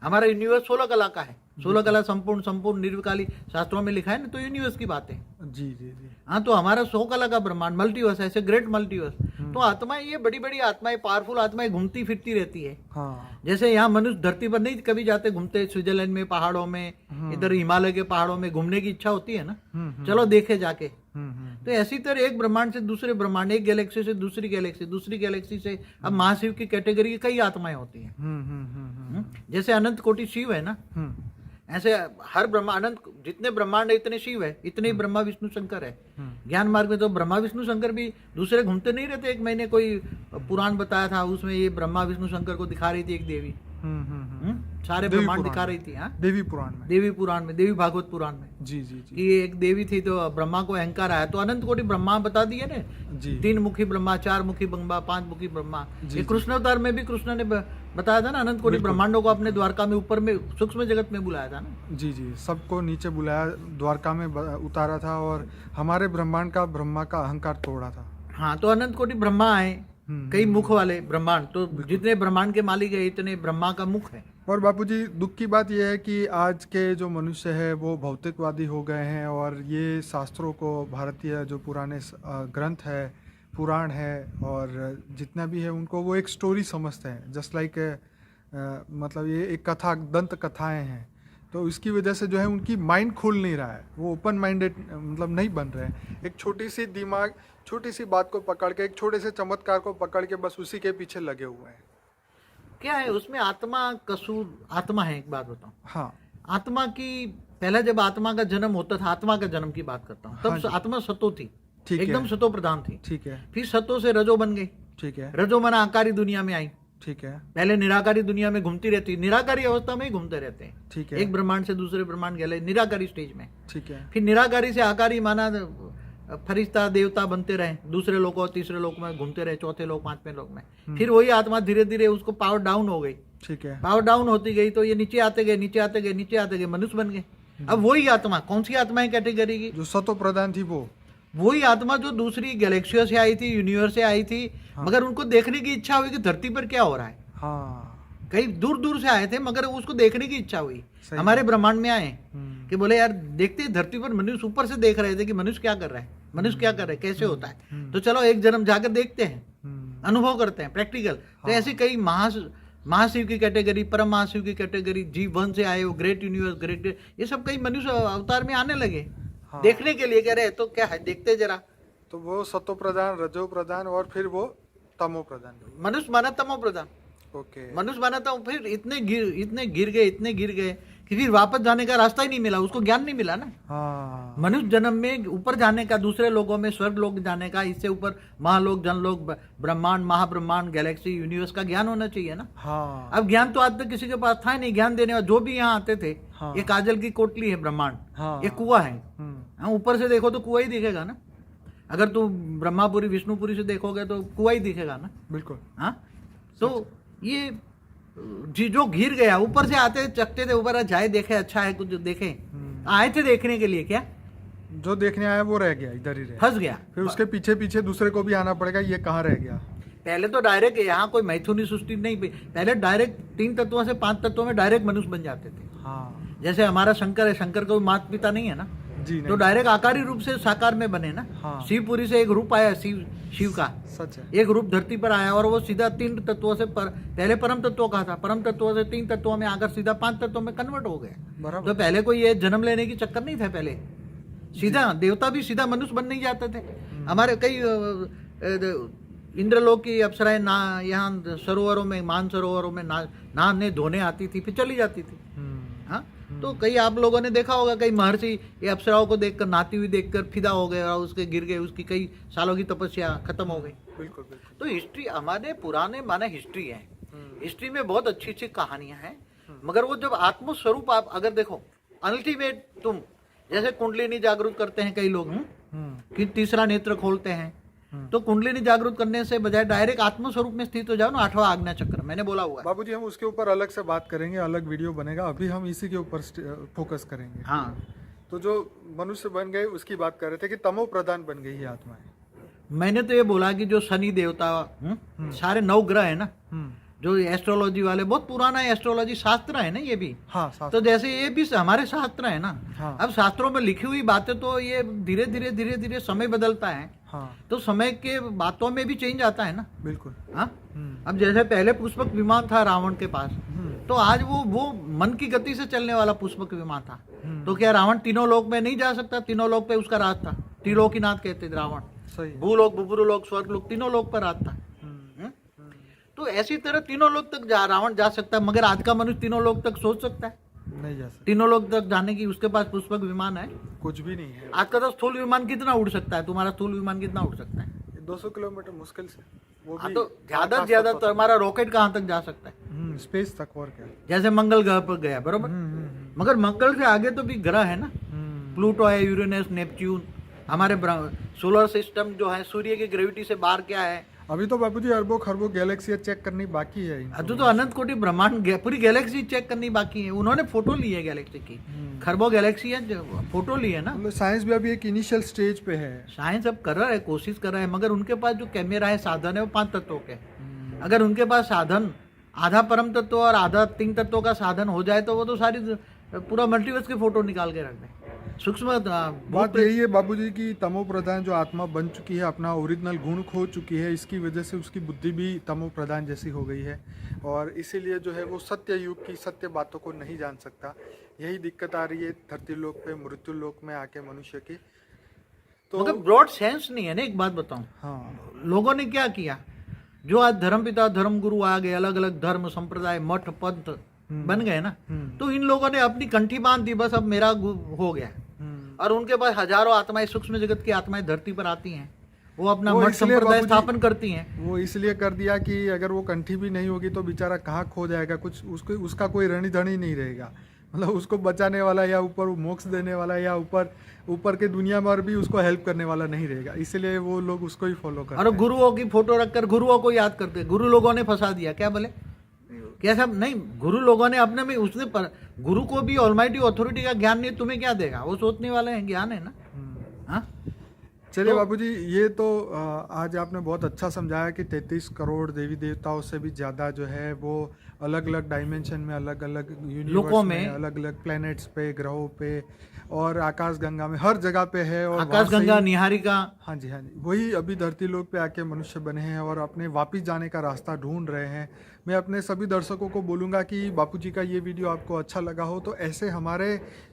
Speaker 2: हमारा यूनिवर्स 16 कला का है। 16 कला संपूर्ण निर्विकाली शास्त्रों में लिखा है ना, तो यूनिवर्स की बात है।
Speaker 1: जी जी जी।
Speaker 2: हाँ, तो हमारा 100 कला का ब्रह्मांड मल्टीवर्स, ऐसे ग्रेट मल्टीवर्स। तो आत्माएं, ये बड़ी बड़ी आत्माएं, पावरफुल आत्माएं घूमती फिरती रहती है।
Speaker 1: हाँ।
Speaker 2: जैसे यहाँ मनुष्य धरती पर नहीं कभी जाते, घूमते स्विट्जरलैंड में पहाड़ों में, इधर हिमालय के पहाड़ों में घूमने की इच्छा होती है ना, चलो देखे जाके। तो ऐसी तरह एक ब्रह्मांड से दूसरे ब्रह्मांड, एक गैलेक्सी से दूसरी गैलेक्सी, दूसरी गैलेक्सी से अब महाशिव की कैटेगरी की कई आत्माएं होती हैं। जैसे अनंत कोटि शिव है ना, ऐसे हर अनंत जितने ब्रह्मांड है इतने शिव है, इतने ही ब्रह्मा विष्णु शंकर है। ज्ञान मार्ग में तो ब्रह्मा विष्णु शंकर भी दूसरे घूमते नहीं रहते। एक महीने कोई पुराण बताया था, उसमें ये ब्रह्मा विष्णु शंकर को दिखा रही थी एक देवी। सारे
Speaker 1: देवी
Speaker 2: ब्रह्मांड
Speaker 1: पुराण
Speaker 2: दिखा रही थी। हाँ,
Speaker 1: देवी पुराण में।
Speaker 2: देवी पुराण में, देवी भागवत पुराण में।
Speaker 1: जी जी जी
Speaker 2: कि एक देवी थी तो ब्रह्मा को अहंकार आया, तो अनंत कोटि ब्रह्मा बता दिए ने,
Speaker 1: जी।
Speaker 2: 3 मुखी ब्रह्मा, 4 मुखी ब्रह्मा, 5 मुखी ब्रह्मा।
Speaker 1: जी,
Speaker 2: ये
Speaker 1: जी।
Speaker 2: कृष्ण अवतार में भी कृष्ण ने बताया था ना, अनंत कोटि ब्रह्मांडों को अपने द्वारका में ऊपर में सूक्ष्म जगत में बुलाया था ना।
Speaker 1: जी जी, सबको नीचे बुलाया, द्वारका में उतारा था और हमारे ब्रह्मांड का, ब्रह्मा का अहंकार तोड़ा था।
Speaker 2: हाँ, तो अनंत कोटि ब्रह्मा आए, कई मुख वाले ब्रह्मांड। तो जितने ब्रह्मांड के मालिक है इतने ब्रह्मा का मुख है।
Speaker 1: और बापूजी, दुख की बात यह है कि आज के जो मनुष्य है वो भौतिकवादी हो गए हैं और ये शास्त्रों को, भारतीय जो पुराने ग्रंथ है, पुराण है और जितना भी है, उनको वो एक स्टोरी समझते हैं। जस्ट लाइक मतलब ये एक कथा, दंत कथाएं हैं। तो इसकी वजह से जो है उनकी माइंड खुल नहीं रहा है, वो ओपन माइंडेड मतलब नहीं बन रहे हैं। एक छोटी सी दिमाग, छोटी सी बात को पकड़ के, एक छोटे से चमत्कार को पकड़ के बस उसी के पीछे लगे हुए हैं।
Speaker 2: क्या है उसमें आत्मा कसूर? आत्मा है, एक बात बताऊं।
Speaker 1: हाँ।
Speaker 2: आत्मा की, पहले जब आत्मा का जन्म होता था, आत्मा का जन्म की बात करता हूँ, तब आत्मा सतो थी,
Speaker 1: ठीक है।
Speaker 2: एकदम सतो प्रधान थी।
Speaker 1: ठीक है।
Speaker 2: फिर सतो से रजो बन गई।
Speaker 1: ठीक है।
Speaker 2: रजो मना आकारी दुनिया में आई।
Speaker 1: ठीक है।
Speaker 2: पहले निराकारी दुनिया में घूमती रहती, निराकारी अवस्था में ही घूमते रहते हैं।
Speaker 1: ठीक है।
Speaker 2: एक ब्रह्मांड से दूसरे ब्रह्मांड गए, निराकारी स्टेज में।
Speaker 1: ठीक है।
Speaker 2: फिर निराकारी से आकारी माना, फरिश्ता देवता बनते रहे, दूसरे लोक और तीसरे लोक में घूमते रहे, चौथे लोक, 5वें लोक में। फिर वही आत्मा धीरे धीरे उसको पावर डाउन हो गई।
Speaker 1: ठीक है।
Speaker 2: पावर डाउन होती गई तो ये नीचे आते गए, नीचे आते गए, नीचे आते गए, मनुष्य बन गए। अब वही आत्मा, कौन सी आत्मा है कैटेगरी की?
Speaker 1: जो सतो प्रधान थी वो,
Speaker 2: वही आत्मा जो दूसरी गैलेक्सियों से आई थी, यूनिवर्स से आई थी। मगर उनको देखने की इच्छा हुई कि धरती पर क्या हो रहा है।
Speaker 1: हाँ,
Speaker 2: कई दूर दूर से आए थे मगर उसको देखने की इच्छा हुई। हमारे ब्रह्मांड में आए कि बोले यार देखते, धरती पर मनुष्य ऊपर से देख रहे थे कि मनुष्य क्या कर रहा है, मनुष्य क्या कर रहा है, कैसे होता है। तो चलो एक जन्म जाकर देखते हैं, अनुभव करते हैं, प्रैक्टिकल। तो ऐसी कई महाशिव की कैटेगरी, परम महाशिव की कैटेगरी, G1 से आए, वो ग्रेट यूनिवर्स, ग्रेट, ये सब कई मनुष्य अवतार में आने लगे।
Speaker 1: हाँ।
Speaker 2: देखने के लिए कह रहे तो क्या है, देखते जरा।
Speaker 1: तो वो सतो प्रधान, रजो प्रधान और फिर वो तमो प्रधान।
Speaker 2: मनुष्य माना तमो प्रधान।
Speaker 3: ओके।
Speaker 2: मनुष्य बना था, फिर इतने गिर गए कि फिर वापस जाने का रास्ता ही नहीं मिला, उसको ज्ञान नहीं मिला ना।
Speaker 1: हाँ।
Speaker 2: मनुष्य जन्म में ऊपर जाने का, दूसरे लोगों में, स्वर्ग लोक जाने का, इससे ऊपर महालोक, जनलोक, ब्रह्मांड, महाब्रह्मांड, गैलेक्सी, यूनिवर्स का ज्ञान होना चाहिए ना।
Speaker 1: हाँ।
Speaker 2: अब ज्ञान तो आज तक किसी के पास था ही नहीं, ज्ञान देने वाला। जो भी यहाँ आते थे,
Speaker 1: हाँ।
Speaker 2: ये काजल की कोटली है ब्रह्मांड,
Speaker 1: हाँ।
Speaker 2: ये कुआं है। हाँ, ऊपर से देखो तो कुआं ही दिखेगा ना। अगर तुम ब्रह्मापुरी, विष्णुपुरी से देखोगे तो कुआं ही दिखेगा ना।
Speaker 1: बिल्कुल।
Speaker 2: हाँ, तो ये जो घिर गया, ऊपर से आते चकते थे, ऊपर जाए देखे, अच्छा है कुछ देखे, आए थे देखने के लिए, क्या
Speaker 1: जो देखने आया वो रह गया, इधर ही रह,
Speaker 2: फंस गया।
Speaker 1: फिर उसके पीछे पीछे दूसरे को भी आना पड़ेगा, ये कहाँ रह गया।
Speaker 2: पहले तो डायरेक्ट यहाँ कोई मैथुनी सृष्टि नहीं, पहले डायरेक्ट 3 तत्वों से 5 तत्वों में डायरेक्ट मनुष्य बन जाते थे।
Speaker 1: हाँ।
Speaker 2: जैसे हमारा शंकर है, शंकर को माता पिता नहीं है ना,
Speaker 1: जी
Speaker 2: तो
Speaker 1: नहीं।
Speaker 2: डायरेक्ट आकारी रूप से साकार में बने ना।
Speaker 1: हाँ।
Speaker 2: शिवपुरी से एक रूप आया, शिव का
Speaker 1: सच है।
Speaker 2: एक रूप धरती पर आया और वो सीधा 3 तत्वों से पहले परम तत्वों का था, परम तत्वों से 3 तत्वों में आकर सीधा 5 तत्वों में कन्वर्ट हो गए।
Speaker 1: बराबर।
Speaker 2: तो पहले कोई ये जन्म लेने की चक्कर नहीं था, पहले सीधा देवता भी सीधा मनुष्य बन नहीं जाते थे। हमारे कई इंद्रलोक की अप्सराएं ना यहाँ सरोवरों में, मान सरोवरों में नहाने धोने आती थी, फिर चली जाती थी। हाँ, तो कई आप लोगों ने देखा होगा, कई महर्षि ये अप्सराओं को देखकर, नहाती हुई देखकर फिदा हो गए और उसके गिर गए, उसकी कई सालों की तपस्या खत्म हो गई।
Speaker 1: बिल्कुल बिल्कुल।
Speaker 2: तो हिस्ट्री हमारे पुराने माने हिस्ट्री है, हिस्ट्री में बहुत अच्छी अच्छी कहानियां हैं, मगर वो जब आत्मस्वरूप आप अगर देखो, अल्टीमेट तुम जैसे कुंडलिनी जागरूक करते हैं कई लोग, कि तीसरा नेत्र खोलते हैं, तो कुंडलिनी जागरूक करने से बजाय डायरेक्ट आत्मस्वरूप में स्थित हो जाओ ना, 8वां आज्ञा चक्र मैंने बोला हुआ है।
Speaker 1: बाबूजी हम उसके ऊपर अलग से बात करेंगे, अलग वीडियो बनेगा, अभी हम इसी के ऊपर फोकस करेंगे।
Speaker 2: हाँ,
Speaker 1: तो जो मनुष्य बन गए उसकी बात कर रहे थे कि तमो प्रधान बन गई है आत्माएं।
Speaker 2: मैंने तो ये बोला कि जो शनि देवता, सारे 9 ग्रह है ना, जो एस्ट्रोलॉजी वाले, बहुत पुराना एस्ट्रोलॉजी शास्त्र है ना ये भी।
Speaker 1: हाँ,
Speaker 2: तो जैसे ये भी हमारे शास्त्र है ना।
Speaker 1: हाँ।
Speaker 2: अब शास्त्रों में लिखी हुई बातें तो ये धीरे धीरे समय बदलता है,
Speaker 1: हाँ,
Speaker 2: तो समय के बातों में भी चेंज आता है ना।
Speaker 1: बिल्कुल।
Speaker 2: हाँ, अब जैसे पहले पुष्पक विमान था रावण के पास, तो आज वो मन की गति से चलने वाला पुष्पक विमान था। तो क्या रावण तीनों लोक में नहीं जा सकता? तीनों लोक पे उसका राज था, त्रिलोकीनाथ कहते थे रावण।
Speaker 1: सही।
Speaker 2: भूलोक, बुभुलोक, स्वर्गलोक, तीनों लोक पर राज था। तो ऐसी तरह तीनों लोक तक रावण जा सकता है, मगर आज का मनुष्य तीनों लोक तक सोच सकता है?
Speaker 1: नहीं जा सकता।
Speaker 2: तीनों लोक तक जाने की उसके पास पुष्पक विमान है?
Speaker 1: कुछ भी नहीं है।
Speaker 2: आज का तो स्थूल विमान कितना उड़ सकता है? तुम्हारा स्थूल विमान कितना उड़ सकता है?
Speaker 1: 200 किलोमीटर मुश्किल से, वो
Speaker 2: हाँ,
Speaker 1: भी
Speaker 2: तो ज्यादा से ज्यादा तो हमारा रॉकेट कहाँ तक जा सकता है?
Speaker 1: स्पेस तक, और क्या।
Speaker 2: जैसे मंगल ग्रह पर गया, बरोबर। मगर मंगल से आगे तो भी ग्रह है ना, प्लूटो है, यूरेनस, नेपच्यून। हमारे सोलर सिस्टम जो है, सूर्य की ग्रेविटी से बाहर क्या है?
Speaker 1: अभी तो बाबूजी अरबों खरबों गैलेक्सी चेक करनी बाकी है।
Speaker 2: अभी तो अनंत कोटि ब्रह्मांड, पूरी गैलेक्सी चेक करनी बाकी है। उन्होंने फोटो ली है गैलेक्सी की, खरबों गैलेक्सी है, फोटो ली है ना।
Speaker 1: मतलब साइंस भी अभी एक इनिशियल स्टेज पे है।
Speaker 2: साइंस अब कर रहा है, कोशिश कर रहा है, मगर उनके पास जो कैमरा है, साधन है, वो 5 तत्वों के। अगर उनके पास साधन आधा परम तत्व और आधा 3 तत्वों का साधन हो जाए, तो वो तो सारी पूरा मल्टीवर्स की फोटो निकाल के रख दे। सूक्ष्म
Speaker 1: बात यही है बाबूजी की तमो प्रधान जो आत्मा बन चुकी है, अपना ओरिजिनल गुण खो चुकी है, इसकी वजह से उसकी बुद्धि भी तमो प्रधान जैसी हो गई है, और इसीलिए जो है वो सत्य युग की सत्य बातों को नहीं जान सकता। यही दिक्कत आ रही है धरती लोक पे, मृत्यु लोक में आके मनुष्य की। तो
Speaker 2: मगर ब्रॉड सेंस नहीं है ना। एक बात बताऊं,
Speaker 1: हाँ,
Speaker 2: लोगों ने क्या किया, जो आज धर्मपिता धर्म गुरु आ गए, अलग अलग धर्म संप्रदाय मठ पंथ बन गए ना, तो इन लोगों ने अपनी कंठी बांध दी, बस अब मेरा हो गया। और उनके पास हजारों आत्माएं, सूक्ष्म जगत की आत्माएं धरती पर आती हैं, वो अपना
Speaker 1: वो
Speaker 2: मठ
Speaker 1: इसलिए
Speaker 2: संप्रदाय
Speaker 1: बाबूजी-
Speaker 2: स्थापन करती हैं।
Speaker 1: वो इसलिए कर दिया कि अगर वो कंठी भी नहीं होगी तो बेचारा कहाँ खो जाएगा, कुछ उसको उसका कोई ऋणी धनी नहीं रहेगा, मतलब उसको बचाने वाला या ऊपर मोक्ष देने वाला या ऊपर के दुनिया में और भी उसको हेल्प करने वाला नहीं रहेगा, इसलिए वो लोग उसको ही फॉलो करते
Speaker 2: और
Speaker 1: हैं।
Speaker 2: गुरुओं की फोटो रखकर गुरुओं को याद करते, गुरु लोगों ने फंसा दिया। क्या बोले? कैसा नहीं, गुरु लोगों ने अपने में उसने गुरु को भी ऑलमाइटी अथॉरिटी का ज्ञान नहीं, तुम्हें क्या देगा? वो सोचने वाले हैं, ज्ञान है ना। हाँ,
Speaker 1: चलिए बाबूजी, ये तो आज आपने बहुत अच्छा समझाया कि 33 करोड़ देवी देवताओं से भी ज़्यादा जो है वो अलग अलग डायमेंशन में, अलग अलग
Speaker 2: लोकों
Speaker 1: यूनिवर्स
Speaker 2: में,
Speaker 1: में, अलग अलग प्लैनेट्स पे, ग्रहों पे और आकाश गंगा में, हर जगह पे है। और
Speaker 2: आकाश
Speaker 1: वहाँ से
Speaker 2: गंगा,
Speaker 1: ही-
Speaker 2: निहारिका।
Speaker 1: हाँ जी, हाँ जी, वही अभी धरती लोक पे आके मनुष्य बने हैं और अपने वापिस जाने का रास्ता ढूंढ रहे हैं। मैं अपने सभी दर्शकों को बोलूँगा कि बापूजी का ये वीडियो आपको अच्छा लगा हो तो ऐसे हमारे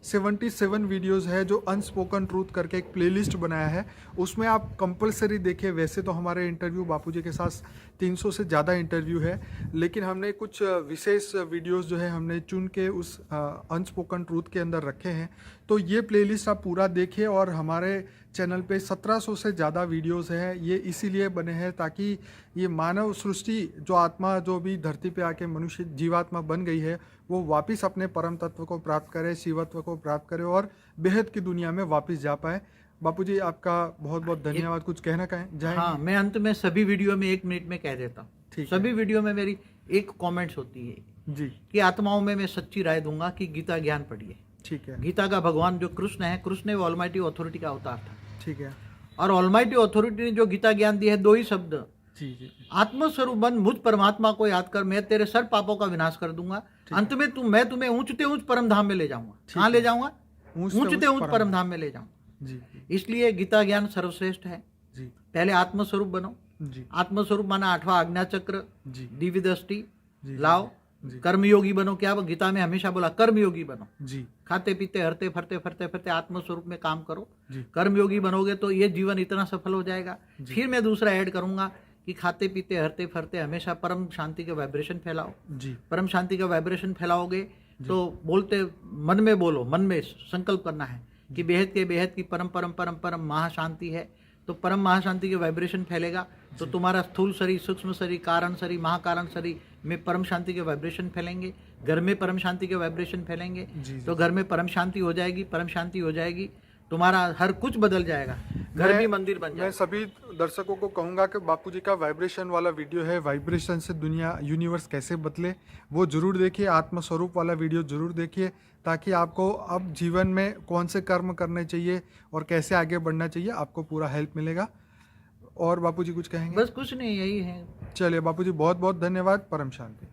Speaker 1: 77 वीडियोस है जो अनस्पोकन ट्रूथ करके एक प्लेलिस्ट बनाया है, उसमें आप कंपलसरी देखिए। वैसे तो हमारे इंटरव्यू बापूजी के साथ 300 से ज़्यादा इंटरव्यू है, लेकिन हमने कुछ विशेष वीडियोस जो है हमने चुन के उस अनस्पोकन ट्रूथ के अंदर रखे हैं। तो ये प्लेलिस्ट आप पूरा देखिए। और हमारे चैनल पे 1700 से ज़्यादा वीडियोस हैं, ये इसीलिए बने हैं ताकि ये मानव सृष्टि जो आत्मा जो भी धरती पे आके मनुष्य जीवात्मा बन गई है वो वापस अपने परम तत्व को प्राप्त करे, शिवत्व को प्राप्त करे और बेहद की दुनिया में वापस जा पाए। बापूजी आपका बहुत बहुत धन्यवाद। कुछ कहना चाहेंगे?
Speaker 2: हाँ, मैं अंत में सभी वीडियो में 1 मिनट में कह देता हूँ।
Speaker 1: ठीक है।
Speaker 2: सभी वीडियो में मेरी एक कमेंट्स होती है
Speaker 1: जी,
Speaker 2: कि आत्माओं में मैं सच्ची राय दूंगा कि गीता ज्ञान पढ़िए।
Speaker 1: ठीक है,
Speaker 2: गीता का भगवान जो कृष्ण है, कृष्ण ने ऑलमाइटी अथॉरिटी का अवतार था,
Speaker 1: ठीक है।
Speaker 2: और ऑलमाइटी अथॉरिटी ने जो गीता ज्ञान दी है, 2 ही शब्द,
Speaker 1: जी जी,
Speaker 2: आत्मस्वरूप बन, मुझ परमात्मा को याद कर, मैं तेरे सर पापों का विनाश कर दूंगा, अंत में मैं तुम्हें ऊंचते ऊंच परम धाम में ले जाऊंगा। कहाँ ले जाऊंगा? ऊंचते ऊंच परम धाम में ले जाऊंगा।
Speaker 1: जी
Speaker 2: इसलिए गीता ज्ञान सर्वश्रेष्ठ है।
Speaker 1: जी,
Speaker 2: पहले आत्मस्वरूप बनो।
Speaker 1: जी
Speaker 2: आत्मस्वरूप माना 8वां आज्ञा चक्र,
Speaker 1: जी,
Speaker 2: दिव्य दृष्टि
Speaker 1: जी,
Speaker 2: लाओ,
Speaker 1: जी,
Speaker 2: कर्मयोगी बनो। क्या गीता में हमेशा बोला? कर्मयोगी बनो।
Speaker 1: जी,
Speaker 2: खाते पीते हरते फरते फरते फरते आत्मस्वरूप में काम करो।
Speaker 1: जी,
Speaker 2: कर्मयोगी बनोगे तो ये जीवन इतना सफल हो जाएगा। फिर मैं दूसरा ऐड करूंगा कि खाते पीते हरते फरते हमेशा परम शांति के वाइब्रेशन फैलाओ।
Speaker 1: जी
Speaker 2: परम शांति का वाइब्रेशन फैलाओगे तो बोलते मन में बोलो, मन में संकल्प करना है कि बेहद की परम परम परम परम महाशांति है। तो परम महाशांति के वाइब्रेशन फैलेगा तो तुम्हारा स्थूल शरीर, सूक्ष्म शरीर, कारण शरीर, महाकारण शरीर में परम शांति के वाइब्रेशन फैलेंगे। घर में परम शांति के वाइब्रेशन फैलेंगे तो घर में परम शांति हो जाएगी। परम शांति हो जाएगी, तुम्हारा हर कुछ बदल जाएगा, घर भी मंदिर बन जाएगा।
Speaker 1: मैं सभी दर्शकों को कहूँगा कि बापूजी का वाइब्रेशन वाला वीडियो है, वाइब्रेशन से दुनिया यूनिवर्स कैसे बदले, वो जरूर देखिए। आत्मस्वरूप वाला वीडियो जरूर देखिए ताकि आपको अब जीवन में कौन से कर्म करने चाहिए और कैसे आगे बढ़ना चाहिए, आपको पूरा हेल्प मिलेगा। और बापूजी कुछ कहेंगे?
Speaker 2: बस कुछ नहीं, यही है।
Speaker 1: चलिए बापूजी, बहुत बहुत धन्यवाद। परम शांति।